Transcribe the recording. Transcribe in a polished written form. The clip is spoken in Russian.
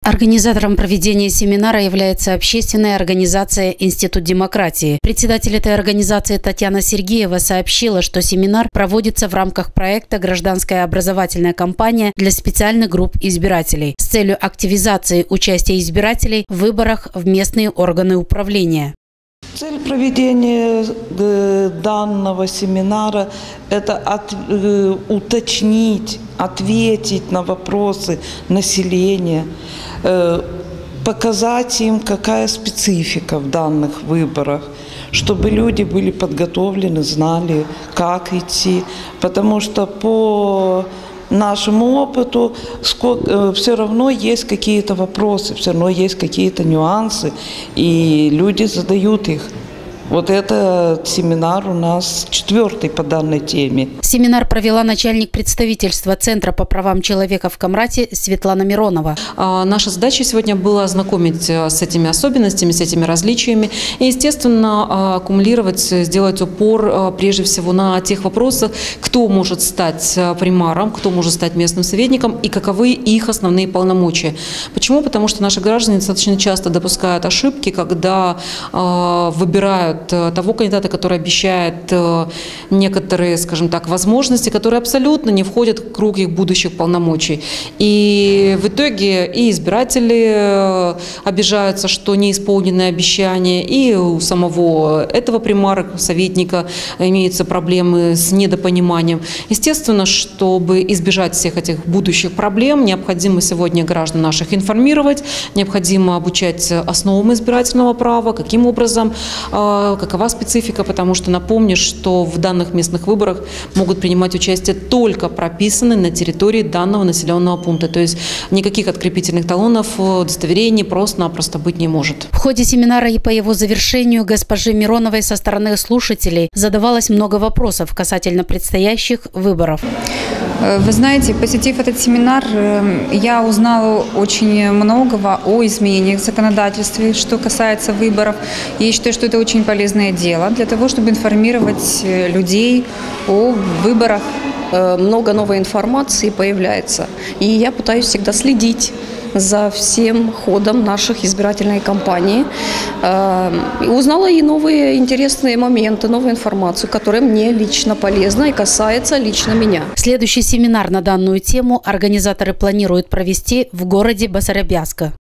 Организатором проведения семинара является общественная организация «Институт демократии». Председатель этой организации Татьяна Сергеева сообщила, что семинар проводится в рамках проекта «Гражданская образовательная кампания для специальных групп избирателей» с целью активизации участия избирателей в выборах в местные органы управления. Цель проведения данного семинара – это уточнить, ответить на вопросы населения, показать им, какая специфика в данных выборах, чтобы люди были подготовлены, знали, как идти. Потому что по нашему опыту все равно есть какие-то вопросы, все равно есть какие-то нюансы, и люди задают их. Вот этот семинар у нас 4-й по данной теме. Семинар провела начальник представительства Центра по правам человека в Камрате Светлана Миронова. Наша задача сегодня была ознакомить с этими особенностями, с этими различиями и, естественно, аккумулировать, сделать упор прежде всего на тех вопросах, кто может стать примаром, кто может стать местным советником и каковы их основные полномочия. Почему? Потому что наши граждане достаточно часто допускают ошибки, когда выбирают того кандидата, который обещает некоторые, скажем так, возможности, которые абсолютно не входят в круг их будущих полномочий. И в итоге и избиратели обижаются, что не исполнены обещания, и у самого этого примара, советника, имеются проблемы с недопониманием. Естественно, чтобы избежать всех этих будущих проблем, необходимо сегодня граждан наших информировать, необходимо обучать основам избирательного права, каким образом, какова специфика, потому что напомню, что в данных местных выборах могут принимать участие только прописанные на территории данного населенного пункта. То есть никаких открепительных талонов, удостоверений просто-напросто быть не может. В ходе семинара и по его завершению госпоже Мироновой со стороны слушателей задавалось много вопросов касательно предстоящих выборов. Вы знаете, посетив этот семинар, я узнала очень многого о изменениях в законодательстве, что касается выборов. И я считаю, что это очень полезное дело для того, чтобы информировать людей о выборах. Много новой информации появляется. И я пытаюсь всегда следить за всем ходом наших избирательной кампании. Узнала и новые интересные моменты, новую информацию, которая мне лично полезна и касается лично меня. Следующий семинар на данную тему организаторы планируют провести в городе Басарабяска.